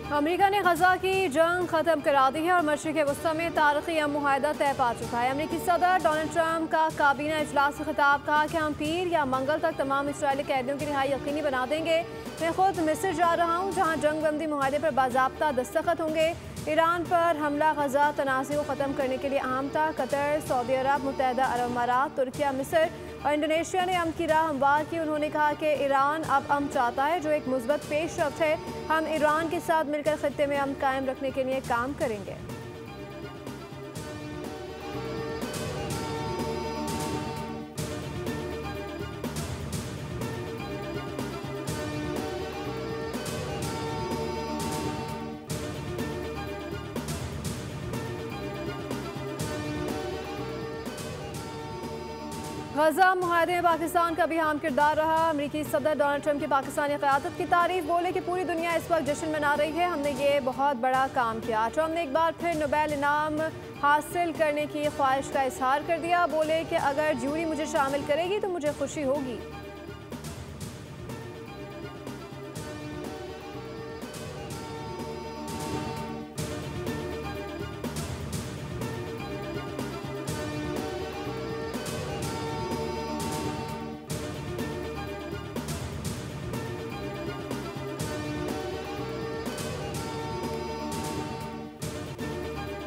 America ने गजा की जंग खत्म करा दी है और मशरिक़ वस्ती में तारीख़ी मुआहदा तय पा चुका है। अमेरिकी सदर डोनाल्ड ट्रंप का काबीना इजलास से खिताब कहा कि हम पीर या मंगल तक तमाम इस्राएली कैदियों की रिहाई यकीनी बना देंगे। मैं खुद मिस्र जा रहा हूँ जहाँ जंग बंदी मुआहदे पर बाज़ाब्ता दस्तखत होंगे। ईरान पर हमला गजा तनाज़े को ख़त्म करने के लिए अहम था। कतर, सऊदी अरब, मुत्तहदा अरब अमारात, तुर्किया, मिस्र और इंडोनेशिया ने अमन की राह हमवार की। उन्होंने कहा कि ईरान अब अमन चाहता है जो एक मुस्बत पेशरफ्त है। हम ईरान के साथ मिलकर खत्ते में अमन कायम रखने के लिए काम करेंगे। गजा मुआहदे में पाकिस्तान का भी अहम किरदार रहा। अमेरिकी सदर डोनाल्ड ट्रंप की पाकिस्तानी क़यादत की तारीफ, बोले कि पूरी दुनिया इस वक्त जश्न मना रही है, हमने ये बहुत बड़ा काम किया। ट्रंप ने एक बार फिर नोबेल इनाम हासिल करने की ख्वाहिश का इजहार कर दिया। बोले कि अगर जूरी मुझे शामिल करेगी तो मुझे खुशी होगी।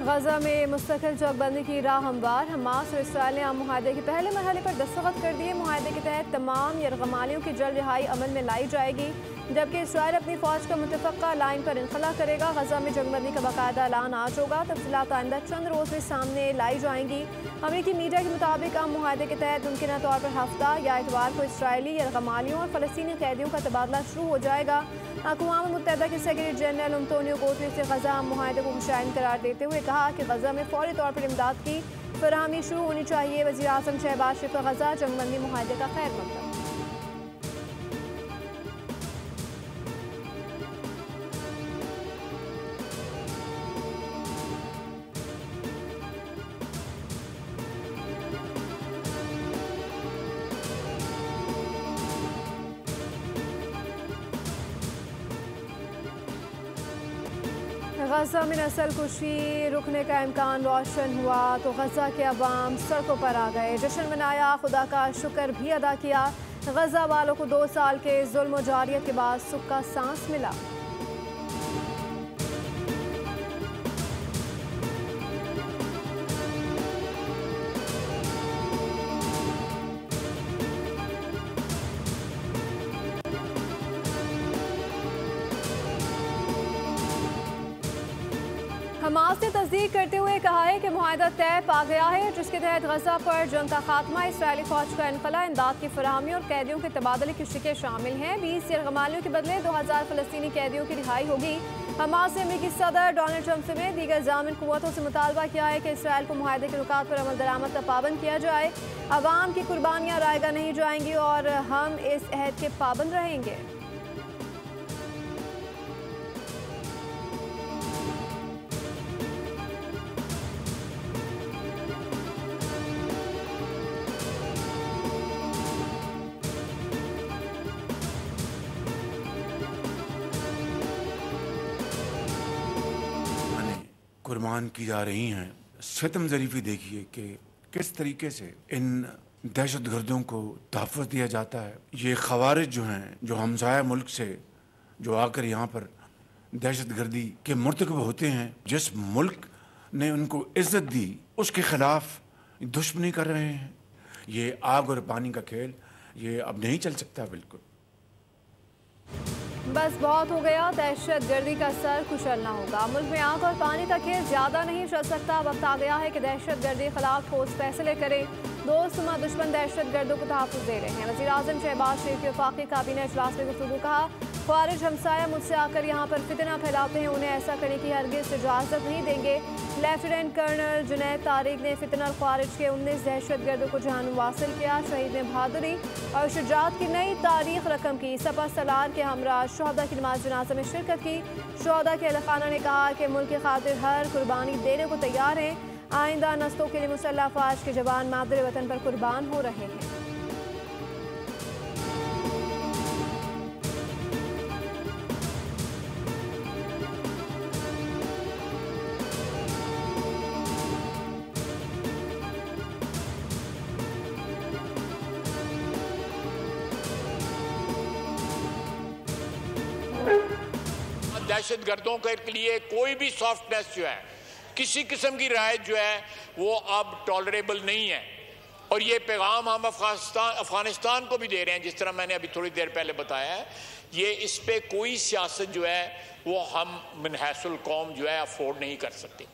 गजा में मुस्तकिल चौकबंदी की राह हमवार। हमास और इसराइल ने मुआहदे के पहले मरहले पर दस्तखत कर दिए। मुआहदे के तहत तमाम यरगमालियों की जल्द रिहाई अमल में लाई जाएगी, जबकि इसराइल अपनी फौज का मुतफ़क्का लाइन पर इनखला करेगा। गजा में जंगबंदी का बाकायदा ऐलान आज होगा। तफसीलात आइंदा चंद रोज़ में सामने लाई जाएंगी। अमेरिकी मीडिया के मुताबिक आम मुआहदे के तहत मुमकिन तौर पर हफ्ता या इतवार को इसराइली यरगमालियों और फ़लस्तीनी कैदियों का तबादला शुरू हो जाएगा। अक़वाम मुत्तहदा के सेक्रेटरी जनरल अंतोनियो गुतेरेस ने गजा मुआहदे को खुशाइन करार देते हुए कहा कि गजा में फौरी तौर पर इमदाद की फराहमी शुरू होनी चाहिए। वज़ीर आज़म शहबाज शरीफ का गजा जंगबंदी मुआहदे का खैर मकदम। गजा में नस्ल कुशी रुकने का इम्कान रोशन हुआ तो गजा के अवाम सड़कों पर आ गए, जश्न मनाया, खुदा का शुक्र भी अदा किया। गजा वालों को 2 साल के जुल्म और जारियत के बाद सुख का सांस मिला। हमास ने तस्दीक करते हुए कहा है कि मुआहदा तय पा गया है, जिसके तहत गजा पर जंग का खात्मा, इसराइली फौज का इनखला, इमदाद की फराहमी और कैदियों के तबादले की शिकें शामिल हैं। 20 यरगमालियों के बदले 2000 फ़लस्तीनी कैदियों की रिहाई होगी। हमास ने अमेरिकी सदर डोनाल्ड ट्रंप समेत दीगर जामिन कुव्वतों से मुतालबा किया है कि इसराइल को मुआहदे के रुकात पर अमल दरामद का पाबंद किया जाए। अवाम की कुर्बानियाँ रायगा नहीं जाएंगी और हम इस अहद के पाबंद रहेंगे। कुर्बान की जा रही हैं। सितम ज़रीफ़ी देखिए कि किस तरीके से इन दहशत गर्दों को तहफ़्फ़ुज़ दिया जाता है। ये ख़वारिज जो हैं, जो हमसाया मुल्क से जो आकर यहाँ पर दहशत गर्दी के मुर्तकब होते हैं, जिस मुल्क ने उनको इज़्ज़त दी उसके ख़िलाफ़ दुश्मनी कर रहे हैं। ये आग और पानी का खेल ये अब नहीं चल सकता। बिल्कुल बस बहुत हो गया, दहशत गर्दी का सर कुचलना होगा। मुल्क में आग और पानी का खेल ज्यादा नहीं चल सकता। वक्त आ गया है कि दहशत गर्दी के खिलाफ ठोस फैसले करे। दोस्त व दुश्मन दहशत गर्दों को तहफ़्फ़ुज़ दे रहे हैं। वज़ीर आज़म शहबाज शरीफ के वफ़ाक़ी काबीना इजलास में गुफ्तगू कहा, ख्वारिज हमसाया मुझसे आकर यहाँ पर फितना फैलाते हैं, उन्हें ऐसा करने की हरगिज़ इजाज़त नहीं देंगे। लेफ्टिनेंट कर्नल जुनैद तारिक ने फितना ख्वारिज के 19 दहशत गर्दों को जहान वासिल किया। शहीद ने बहादुरी और शुजाअत की नई तारीख रकम की। सपा सलार के हमरा शोहदा की नमाज जनाजा में शिरकत की। शोहदा के अहल खाना ने कहा कि मुल्क की खातिर हर कुर्बानी देने को तैयार हैं। आइंदा नस्लों के लिए मुसल्लह अफ़वाज के जवान मादरे वतन पर कुर्बान हो रहे हैं। दहशत गर्दों के लिए कोई भी सॉफ्टनेस जो है, किसी किस्म की रियायत जो है वो अब टॉलरेबल नहीं है। और ये पैगाम हम अफगानिस्तान को भी दे रहे हैं, जिस तरह मैंने अभी थोड़ी देर पहले बताया है। ये इस पे कोई सियासत जो है वो हम मनहसुल कौम जो है अफोर्ड नहीं कर सकते।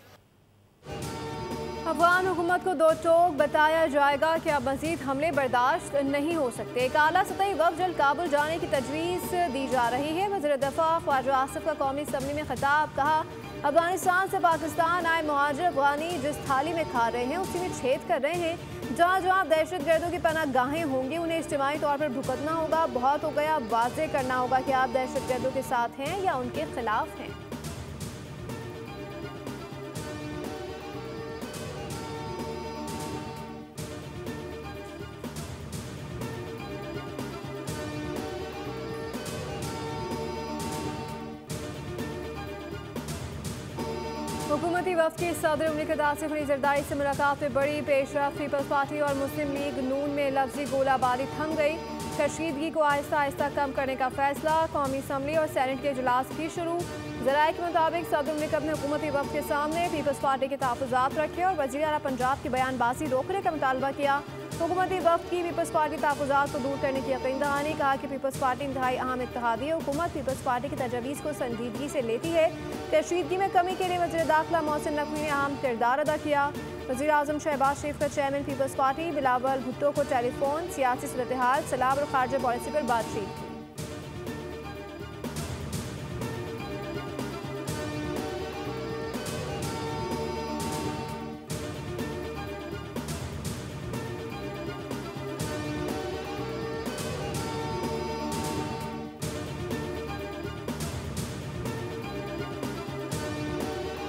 अफगान हुकूमत को दो टोक बताया जाएगा कि अब मजीद हमले बर्दाश्त नहीं हो सकते। एक आला सतही वफ़द जल्द काबुल जाने की तजवीज़ दी जा रही है। वज़ीर दफ़ा ख्वाजा आसिफ का कौमी असम्बली में खिताब, कहा अफगानिस्तान से पाकिस्तान आए मुहाजिर अफगानी जिस थाली में खा रहे हैं उसी में छेद कर रहे हैं। जहाँ जहाँ दहशत गर्दों की पनाह गाहें होंगी उन्हें इज्तिमाई तौर पर भुगतना होगा। बहुत हो गया, वाज़ेह करना होगा कि आप दहशत गर्दों के साथ हैं या उनके खिलाफ हैं। हुकूमती वफ़द की सदर मुमलिकत आसिफ अली जरदारी से मुलाकात में बड़ी पेशरफ। पीपल्स पार्टी और मुस्लिम लीग नून में लफ्जी गोलाबारी थम गई। कशीदगी को आहिस्ता आहिस्ता कम करने का फैसला। कौमी असम्बली और सेनेट के इजलास भी शुरू। ज़राए के मुताबिक सदर मुमलिकत ने हुकूमती वफ़द के सामने पीपल्स पार्टी के तहफ़्फ़ुज़ात रखे और वज़ीर आला पंजाब की बयानबाजी रोकने का मुतालबा किया। हुकूमती वफ़द की पीपल्स पार्टी तहफ़्फ़ुज़ात को दूर करने की यकीन दहानी। कहा कि पीपल्स पार्टी इंतहाई अहम इत्तेहादी है। हुकूमत पीपल्स पार्टी की तजवीज़ को संजीदगी से लेती है। कशीदगी में कमी के लिए वज़ीर दाखिला मोहसिन नकवी ने अहम किरदार अदा किया। वज़ीर आज़म शहबाज शरीफ का chairman people's party Bilawal Bhutto को टेलीफोन, सियासी सूरत-ए-हाल, सलाह और खारजा पॉलिसी पर बातचीत की।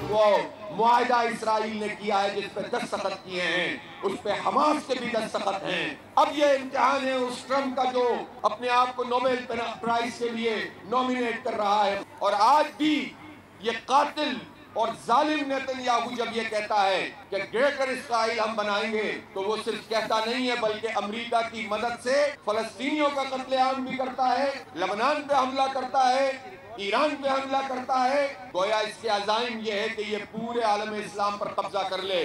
वो मुआहिदा इसराइल ने किया है जिस पे दस्तखत किए हैं, उस पे हमास के भी दस्तखत हैं। अब ये इम्तिहान है उस ट्रम्प का जो अपने आप को नोबेल प्राइज के लिए नॉमिनेट कर रहा है। और आज भी ये कातिल और जालिम नेतन्याहू जब ये कहता है कि ग्रेटर इसराइल हम बनाएंगे, तो वो सिर्फ कहता नहीं है बल्कि अमेरिका की मदद से फलस्तीनियों का कत्लेआम भी करता है, लेबनान पे हमला करता है, ईरान पे हमला करता है। गोया इसके अज़ाइम ये है कि ये पूरे आलम इस्लाम पर कब्जा कर ले।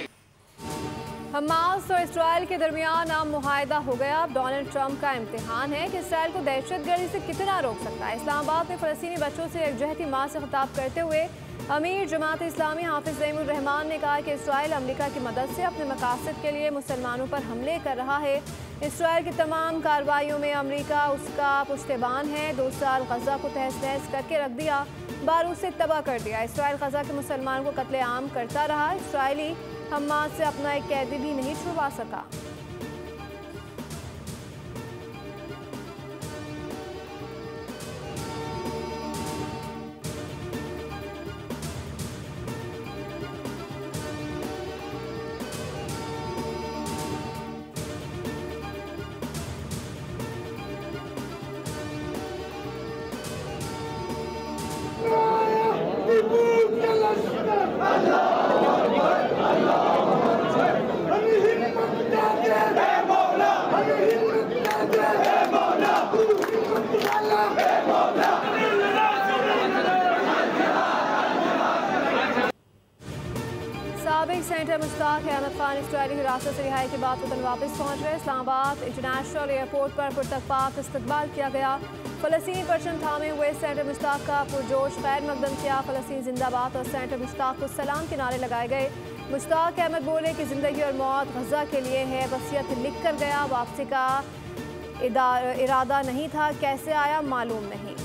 हमास और इसराइल के दरमियान अब मुआहिदा हो गया। अब डोनाल्ड ट्रंप का इम्तिहान है कि इसराइल को दहशतगर्दी से कितना रोक सकता है। इस्लामाबाद में फ़लस्तीनी बच्चों से एकजहती माह से खिताब करते हुए अमीर जमात इस्लामी हाफिज ज़ईमुर रहमान ने कहा कि इसराइल अमेरिका की मदद से अपने मकासद के लिए मुसलमानों पर हमले कर रहा है। इसराइल की तमाम कार्रवाइयों में अमेरिका उसका पुश्तबान है। 2 साल गजा को तहस नहस करके रख दिया, बारूद से तबाह कर दिया। इसराइल गजा के मुसलमानों को कत्लेआम करता रहा। इसराइली हमास से अपना एक कैदी भी नहीं छुड़वा सका। साबिक सेनेटर मुश्ताक अहमद खान इसराइली हिरासत से रिहाई के बाद वतन वापस पहुंच गए। इस्लामाबाद इंटरनेशनल एयरपोर्ट पर पुरतकपाक इस्तकबाल किया गया। फ़लस्तीनी परचम थामे हुए सेनेटर मुश्ताक का पुरजोश खैर मकदम किया। फ़लस्तीन जिंदाबाद और सेनेटर मुश्ताक को सलाम के नारे लगाए गए। मुश्ताक अहमद बोले कि ज़िंदगी और मौत गजा के लिए है, वसीयत लिख कर गया, वापसी का इरादा नहीं था, कैसे आया मालूम नहीं।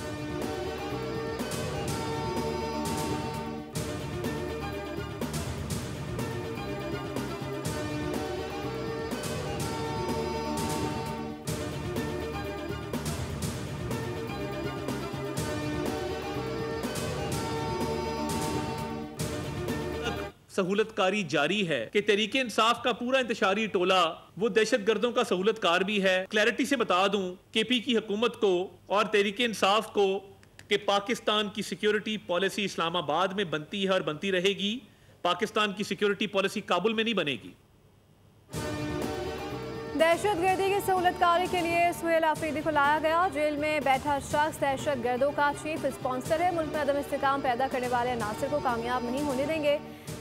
सहूलतकारी जारी है कि तहरीके इंसाफ का पूरा इंतशारी टोला वो दहशत गर्दों का सहूलतकार भी है। क्लैरिटी से बता दूं केपी की हुकूमत को और तहरीके इंसाफ को कि पाकिस्तान की सिक्योरिटी पॉलिसी इस्लामाबाद में बनती है और बनती रहेगी। पाकिस्तान की सिक्योरिटी पॉलिसी काबुल में नहीं बनेगी। दहशतगर्दी की सहूलतकारी के लिए सुहेल आफरीदी को लाया गया। जेल में बैठा शख्स दहशत गर्दों का चीफ स्पॉन्सर है। मुल्क में अदम इस्तेकाम पैदा करने वाले अनासर को कामयाब नहीं होने देंगे।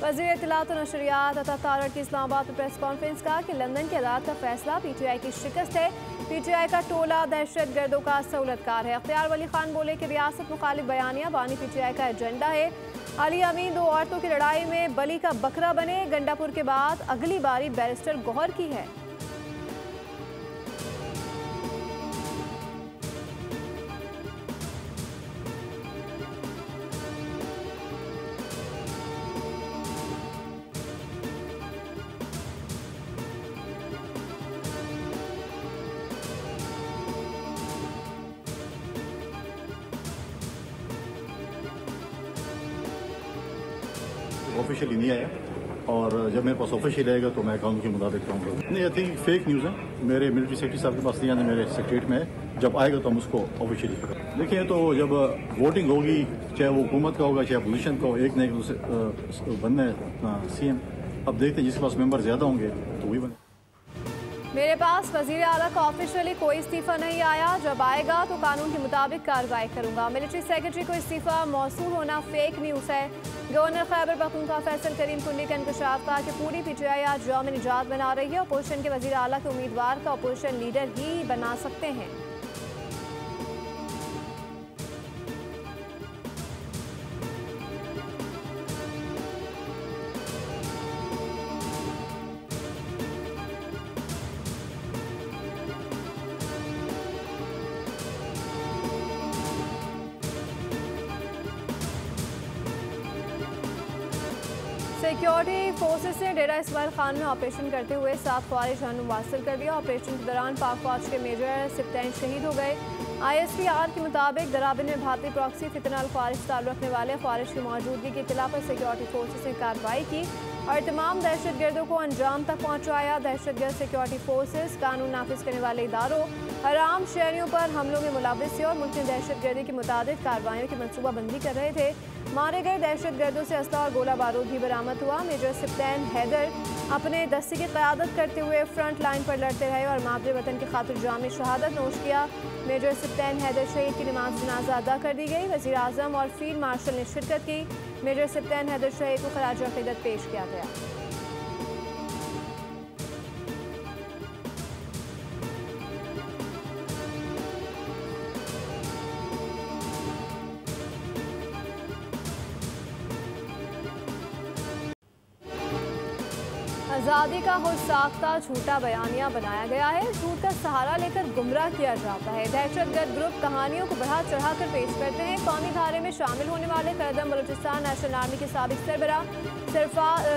वज़ीर इत्तलात और नशरियात अता तारड़ की इस्लामाबाद में प्रेस कॉन्फ्रेंस कहा कि लंदन की अदालत का फैसला PTI की शिकस्त है। PTI का टोला दहशत गर्दों का सहूलतकार है। अख्तियार वली खान बोले कि रियासत मुखालिफ बयानिया बानी PTI का एजेंडा है। अली अमीन 2 औरतों की लड़ाई में बली का बकरा बने। गंडापुर के बाद अगली बारी बैरिस्टर गौहर की है। ऑफिशियली नहीं आया और जब मेरे पास ऑफिशियल आएगा तो मैं कानून के मुताबिक काम करूँगा। नहीं, आई थिंक फेक न्यूज़ है। मेरे मिलिट्री सेक्रेटरी साहब के पास नहीं आने, मेरे सेक्रेटरीट में है। जब आएगा तो हम उसको ऑफिशियली करें। देखिए, तो जब वोटिंग होगी, चाहे वो हुकूमत का होगा चाहे अपोजिशन का हो, एक न एक बनना है CM। अब देखते हैं जिसके पास मेंबर ज़्यादा होंगे तो वही बने। मेरे पास वज़ीर आला का ऑफिशियली कोई इस्तीफ़ा नहीं आया। जब आएगा तो कानून के मुताबिक कार्रवाई करूंगा। मिलिट्री सेक्रेटरी को इस्तीफ़ा मौसूल होना फेक न्यूज़ है। गवर्नर खैबर पख्तूनख्वा फैसल करीम कुंडी का इंकशाफ कहा कि पूरी PTI आज यौम निजात बना रही है। अपोजिशन के वज़ीर आला के उम्मीदवार का अपोजिशन लीडर ही बना सकते हैं। सिक्योरिटी फोर्सेस ने डेरा इस्माइल खान में ऑपरेशन करते हुए 7 ख्वारिज जानू हासिल कर दिया। ऑपरेशन के दौरान पाक फौज के मेजर सिप्तैन शहीद हो गए। ISPR के मुताबिक दराबिन में भारतीय प्रॉक्सी फितनाल ख्वारिज ताल्लुक रखने वाले ख्वारिज की मौजूदगी की इत्तला पर सिक्योरिटी फोर्सेस ने कार्रवाई की और तमाम दहशतगर्दों को अंजाम तक पहुँचाया। दहशतगर्द सिक्योरिटी फोर्सेस कानून नाफिज करने वाले इदारों, हराम शहरियों पर हमलों में मुलव्वस थे और मुल्क में दहशतगर्दी की मुताबिक कार्रवाइयों की मनसूबाबंदी कर रहे थे। मारे गए दहशतगर्दों से असला और गोला बारूद भी बरामद हुआ। मेजर सिप्तैन हैदर अपने दस्ते की क़यादत करते हुए फ्रंट लाइन पर लड़ते रहे और मादरे वतन की खातिर जामी शहादत नोश किया। मेजर सिप्तैन हैदर शहीद की नमाज जनाजा अदा कर दी गई। वज़ीर आज़म और फील्ड मार्शल ने शिरकत की। मेजर सिप्तैन हैदर शहीद को खराज अक़ीदत पेश किया गया। आज़ादी का खुद साख्ता झूठा बयानिया बनाया गया है। झूठ का सहारा लेकर गुमराह किया जाता है। दहशतगर्द ग्रुप कहानियों को बढ़ा चढ़ा कर पेश करते हैं। कौमी धारे में शामिल होने वाले क़यादम बलूचिस्तान नेशनल आर्मी के साबिक़ सरबराह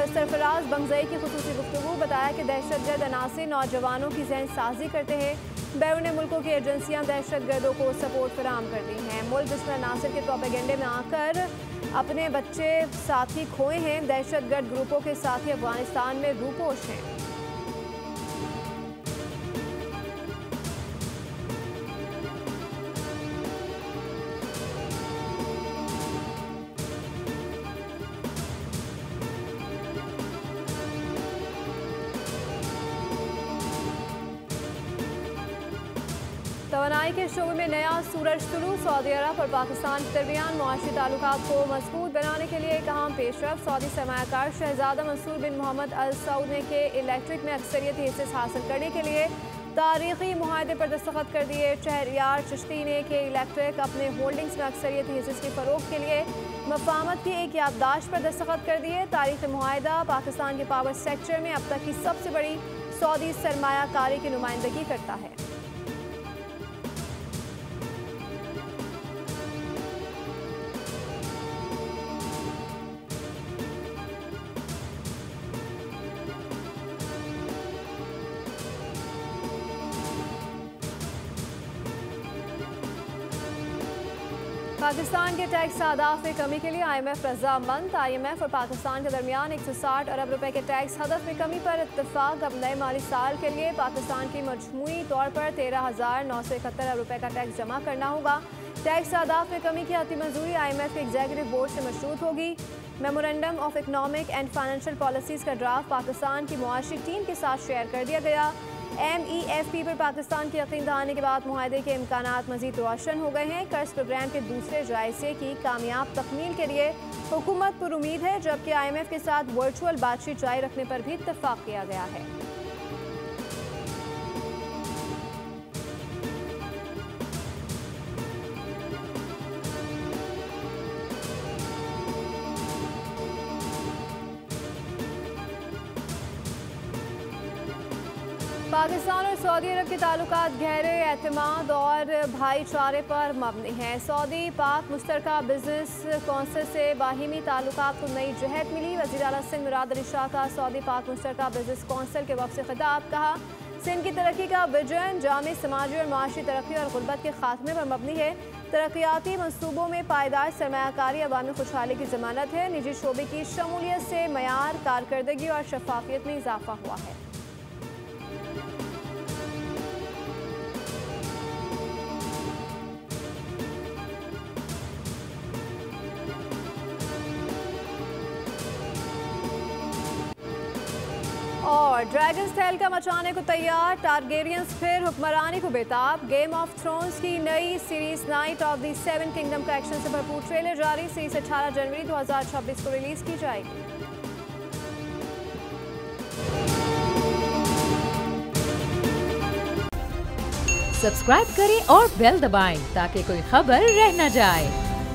सरफराज बंगज़ई की खुसूसी गुफ्तगू बताया कि दहशतगर्द अनासिर नौजवानों की जहन साजी करते हैं। बैरून मुल्कों की एजेंसियाँ दहशतगर्दों को सपोर्ट फराहम करती हैं। मुल्क दुश्मन अनासिर के प्रोपेगेंडे में आकर अपने बच्चे साथी खोए हैं। दहशतगर्द ग्रुपों के साथी अफगानिस्तान में रूपोश हैं। तवानाई के शोबे में नया सूरज तुलू। सऊदी अरब और पाकिस्तान के दरमियान मुआशी ताल्लुकात को मजबूत बनाने के लिए एक अहम पेशरफ। सऊदी सरमायाकार शहजादा मंसूर बिन मोहम्मद अल सऊद ने के इलेक्ट्रिक में अक्सरियती हिस्से हासिल करने के लिए तारीखी मुआहदे पर दस्तखत कर दिए। शहरयार चिश्ती ने के इलेक्ट्रिक अपने होल्डिंग्स में अक्सरियती हिस्से की फ़रोग के लिए मफाहमत की एक याददाश्त पर दस्तखत कर दिए। तारीखी मुआहदा पाकिस्तान के पावर सेक्टर में अब तक की सबसे बड़ी सऊदी सरमायाकारी की नुमाइंदगी करता है। पाकिस्तान के टैक्स आदाफ में कमी के लिए IMF रजामंद। IMF और पाकिस्तान के दरमियान 160 अरब रुपए के टैक्स हदफ में कमी पर इत्तफाक। अब नए माली साल के लिए पाकिस्तान की मजमूई तौर पर 13,971 अरब रुपए का टैक्स जमा करना होगा। टैक्स आदाफ में कमी की आती मंजूरी IMF के एग्जीक्यूटिव बोर्ड से मशरूत होगी। Memorandum of economic and financial policies का ड्राफ्ट पाकिस्तान की मुआशी टीम के साथ शेयर कर दिया गया। MEFP पर पाकिस्तान की यकीन दहानी के बाद मुआहदे के इम्कानात मजीद रोशन हो गए हैं। कर्ज प्रोग्राम के दूसरे जायजे की कामयाब तकमील के लिए हुकूमत पर उम्मीद है, जबकि IMF के साथ वर्चुअल बातचीत जारी रखने पर भी इत्तफाक किया गया है। पाकिस्तान और सऊदी अरब के ताल्लुकात गहरे एतमाद और भाईचारे पर मबनी हैं। सऊदी पाक मुश्तरका बिजनेस कौंसिल से बाहिमी ताल्लुकात को नई जहत मिली। वज़ीर आला सिंध मुराद अली शाह का सऊदी पाक मुश्तरका बिजनेस कौंसिल के वक्त से खिताब। कहा, सिंध की तरक्की का विजन जामी समाजी और माशी तरक्की और गुर्बत के खात्मे पर मबनी है। तरक्याती मनसूबों में पायदार सरमायाकारी अवामी खुशहाली की जमानत है। निजी शोबे की शमूलियत से मयार, कारकर्दगी और शफाफियत में इजाफा हुआ है। और ड्रैगन्स तहलका मचाने को तैयार, टारगेरियंस फिर हुक्मरानी को बेताब। गेम ऑफ थ्रोन्स की नई series night of the seven kingdom का एक्शन से भरपूर ट्रेलर जारी। सीरीज 18 जनवरी 2026 को रिलीज की जाएगी। सब्सक्राइब करें और बेल दबाएं ताकि कोई खबर रह न जाए।